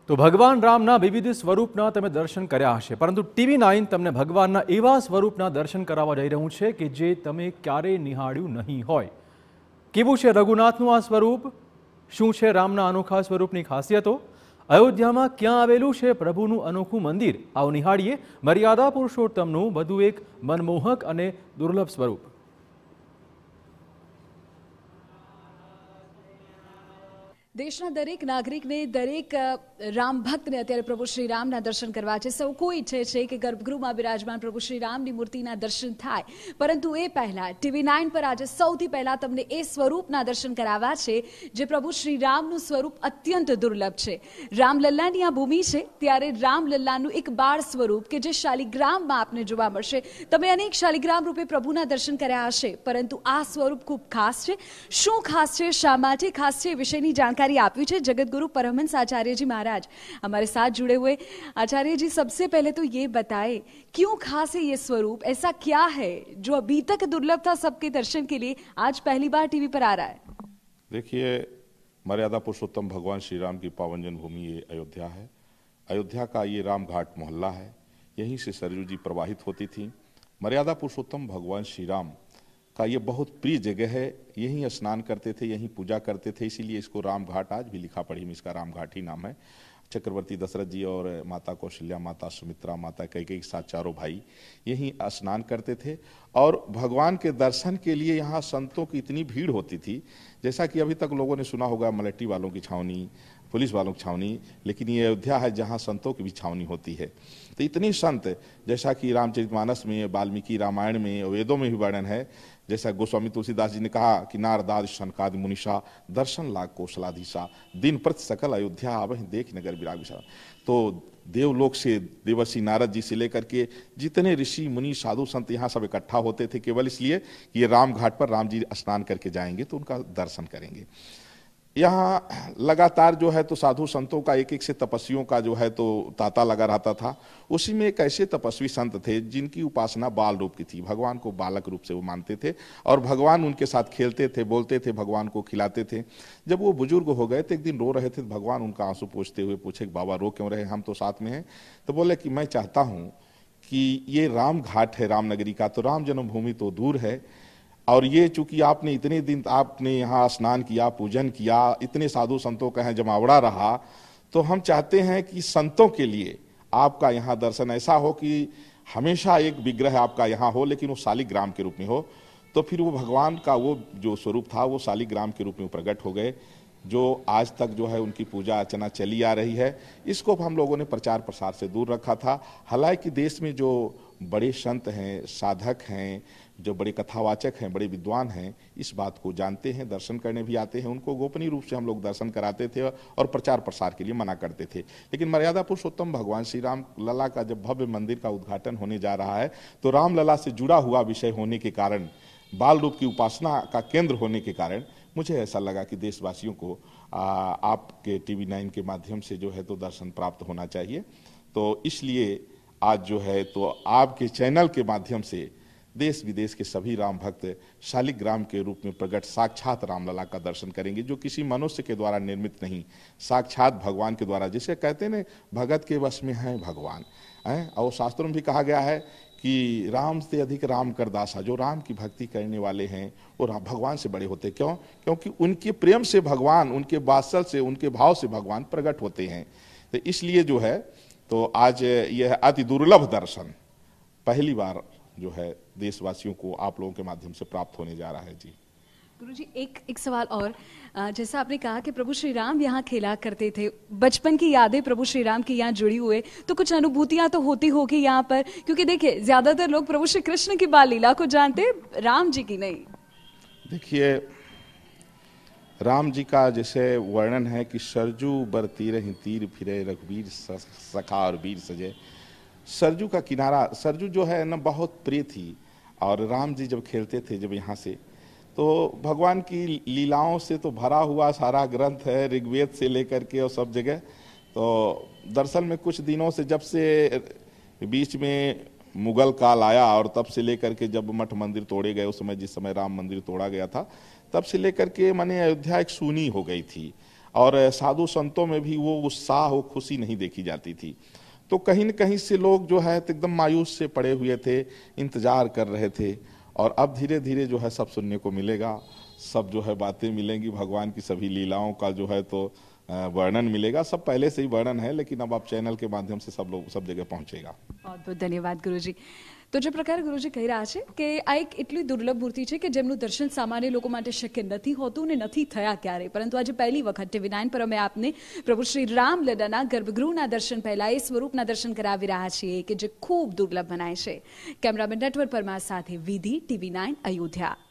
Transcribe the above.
તો ભગવાન રામના વિવિધ સ્વરૂપના તમે દર્શન કર્યા હશે, પરંતુ TV9 તમને ભગવાનના એવા સ્વરૂપના દર્શન કરાવવા જઈ રહ્યું છે કે જે તમે ક્યારેય નિહાળ્યું નહીં હોય। કેવું છે રઘુનાથનું આ સ્વરૂપ? શું છે રામના અનોખા સ્વરૂપની ખાસિયતો? અયોધ્યામાં ક્યાં આવેલું છે પ્રભુનું અનોખું મંદિર? આવો નિહાળીએ મર્યાદા પુરુષોત્તમનું વધુ એક મનમોહક અને દુર્લભ સ્વરૂપ। દેશના દરેક નાગરિકને, દરેક રામ ભક્તને અત્યારે પ્રભુ શ્રી રામના દર્શન કરવા છે। સૌ કોઈ ઈચ્છે છે કે ગર્ભગૃહમાં બિરાજમાન પ્રભુ શ્રી રામની મૂર્તિના દર્શન થાય, પરંતુ એ પહેલા TV9 પર આજે સૌથી પહેલા તમને એ સ્વરૂપના દર્શન કરાવવા છે જે પ્રભુ શ્રી રામનું સ્વરૂપ અત્યંત દુર્લભ છે। રામલલ્લાની આ ભૂમિ છે, ત્યારે રામલલ્લાનું એક બાળ સ્વરૂપ કે જે શાલિગ્રામમાં આપને જોવા મળશે। તમે અનેક શાલિગ્રામ રૂપે પ્રભુના દર્શન કર્યા હશે, પરંતુ આ સ્વરૂપ ખૂબ ખાસ છે। શું ખાસ છે, શા માટે ખાસ છે, વિષયની જાણકારી आप्यू है जगतगुरु परमहंस आचार्य जी महाराज हमारे साथ जुड़े हुए। आचार्य जी, सबसे पहले तो ये बताएं क्यों खास है ये स्वरूप, ऐसा क्या है जो अभी तक दुर्लभ था सबके दर्शन के लिए, आज पहली बार टीवी पर आ रहा है? देखिए, मर्यादा पुरुषोत्तम भगवान श्री राम की पावन जन्मभूमि ये अयोध्या है। अयोध्या का ये राम घाट मोहल्ला है, यहीं से सरयू जी प्रवाहित होती थी। मर्यादा पुरुषोत्तम भगवान श्री राम का ये बहुत प्रिय जगह है, यहीं स्नान करते थे, यहीं पूजा करते थे, इसीलिए इसको राम घाट आज भी लिखा पढ़ी में इसका राम घाट ही नाम है। चक्रवर्ती दशरथ जी और माता कौशल्या, माता सुमित्रा, माता कैकेयी के साथ चारों भाई यहीं स्नान करते थे और भगवान के दर्शन के लिए यहाँ संतों की इतनी भीड़ होती थी। जैसा कि अभी तक लोगों ने सुना होगा मलट्टी वालों की छावनी, पुलिस वालों की छावनी, लेकिन ये अयोध्या है जहाँ संतों की भी छावनी होती है। तो इतनी संत, जैसा कि रामचरितमानस में, वाल्मीकि रामायण में, वेदों में भी वर्णन है। जैसा गोस्वामी तुलसीदास जी ने कहा कि नारदाद शनकादि मुनिषा दर्शन लाग कौशलाधीशा, दिन प्रति सकल अयोध्या आवहि देख नगर विराग विशाल। तो देवलोक से देवर्षि नारद जी से लेकर के जितने ऋषि मुनि साधु संत यहाँ सब इकट्ठा होते थे, केवल इसलिए कि ये राम घाट पर राम जी स्नान करके जाएंगे तो उनका दर्शन करेंगे। यहाँ लगातार जो है तो साधु संतों का एक एक से तपस्वियों का जो है तो तांता लगा रहता था। उसी में एक ऐसे तपस्वी संत थे जिनकी उपासना बाल रूप की थी, भगवान को बालक रूप से वो मानते थे और भगवान उनके साथ खेलते थे, बोलते थे, भगवान को खिलाते थे। जब वो बुजुर्ग हो गए तो एक दिन रो रहे थे, भगवान उनका आंसू पोंछते हुए पूछे कि बाबा रो क्यों रहे, हम तो साथ में हैं। तो बोले कि मैं चाहता हूँ कि ये राम घाट है रामनगरी का, तो राम जन्मभूमि तो दूर है और ये चूंकि आपने इतने दिन आपने यहाँ स्नान किया, पूजन किया, इतने साधु संतों का यहाँ जमावड़ा रहा, तो हम चाहते हैं कि संतों के लिए आपका यहाँ दर्शन ऐसा हो कि हमेशा एक विग्रह आपका यहाँ हो, लेकिन वो शालिग्राम के रूप में हो। तो फिर वो भगवान का वो जो स्वरूप था वो शालिग्राम के रूप में प्रकट हो गए, जो आज तक जो है उनकी पूजा अर्चना चली आ रही है। इसको हम लोगों ने प्रचार प्रसार से दूर रखा था। हालांकि देश में जो बड़े संत हैं, साधक हैं, जो बड़े कथावाचक हैं, बड़े विद्वान हैं, इस बात को जानते हैं, दर्शन करने भी आते हैं, उनको गोपनीय रूप से हम लोग दर्शन कराते थे और प्रचार प्रसार के लिए मना करते थे। लेकिन मर्यादा पुरुषोत्तम भगवान श्री राम लला का जब भव्य मंदिर का उद्घाटन होने जा रहा है, तो राम लला से जुड़ा हुआ विषय होने के कारण, बाल रूप की उपासना का केंद्र होने के कारण मुझे ऐसा लगा कि देशवासियों को आपके TV9 के माध्यम से जो है तो दर्शन प्राप्त होना चाहिए। तो इसलिए आज जो है तो आपके चैनल के माध्यम से देश विदेश के सभी राम भक्त शालिग्राम के रूप में प्रकट साक्षात रामलला का दर्शन करेंगे, जो किसी मनुष्य के द्वारा निर्मित नहीं, साक्षात भगवान के द्वारा, जिसे कहते हैं भगत के वश में है भगवान है। और शास्त्रों में भी कहा गया है कि राम से अधिक राम कर दासा, जो राम की भक्ति करने वाले हैं वो भगवान से बड़े होते। क्यों? क्योंकि उनके प्रेम से भगवान, उनके वात्सल से, उनके भाव से भगवान प्रकट होते हैं। तो इसलिए जो है तो आज यह अति दुर्लभ दर्शन पहली बार जो है देशवासियों को आप लोगों के माध्यम से प्राप्त होने जा रहा है। जी गुरुजी, एक सवाल और, जैसा आपने कहा कि प्रभु श्री राम यहाँ खेला करते थे, बचपन की यादें प्रभु श्री राम की यहाँ जुड़ी हुए, तो कुछ अनुभूतियां तो होती होगी यहाँ पर, क्योंकि देखिए ज्यादातर लोग प्रभु श्री कृष्ण की बाल लीला को जानते, राम जी की नहीं। देखिए, राम जी का जैसे वर्णन है कि सरजू बर तीर तीर फिरे रघुवीर सखा और वीर सजे। सरजू का किनारा, सरजू जो है ना बहुत प्रिय थी और राम जी जब खेलते थे जब यहाँ से, तो भगवान की लीलाओं से तो भरा हुआ सारा ग्रंथ है, ऋग्वेद से लेकर के और सब जगह। तो दरअसल में कुछ दिनों से, जब से बीच में मुगल काल आया और तब से लेकर के जब मठ मंदिर तोड़े गए, उस समय जिस समय राम मंदिर तोड़ा गया था, तब से लेकर के माने अयोध्या एक सूनी हो गई थी और साधु संतों में भी वो उत्साह वो खुशी नहीं देखी जाती थी। तो कहीं न कहीं से लोग जो है एकदम मायूस से पड़े हुए थे, इंतजार कर रहे थे। और अब धीरे धीरे जो है सब सुनने को मिलेगा, सब जो है बातें मिलेंगी, भगवान की सभी लीलाओं का जो है तो वर्णन मिलेगा। सब पहले से ही वर्णन है, लेकिन अब आप चैनल के माध्यम से सब जगह पहुंचेगा। बहुत बहुत ધન્યવાદ ગુરુજી। તો જે પ્રકારે ગુરુજી કહી રહ્યા છે કે આ એક એટલી દુર્લભ મૂર્તિ છે કે જેમનું દર્શન સામાન્ય લોકો માટે શક્ય નથી હોતું ને નથી થયા ક્યારે, પરંતુ આજે પહેલી વખત TV9 પર અમે આપને પ્રભુ શ્રી રામલલાના ગર્ભગૃહના દર્શન પહેલા એ સ્વરૂપના દર્શન કરાવી રહ્યા છીએ કે જે ખૂબ દુર્લભ મનાય છે। કેમેરામેન નેટવર્ક પરમાર સાથે વિધિ, TV9 અયોધ્યા।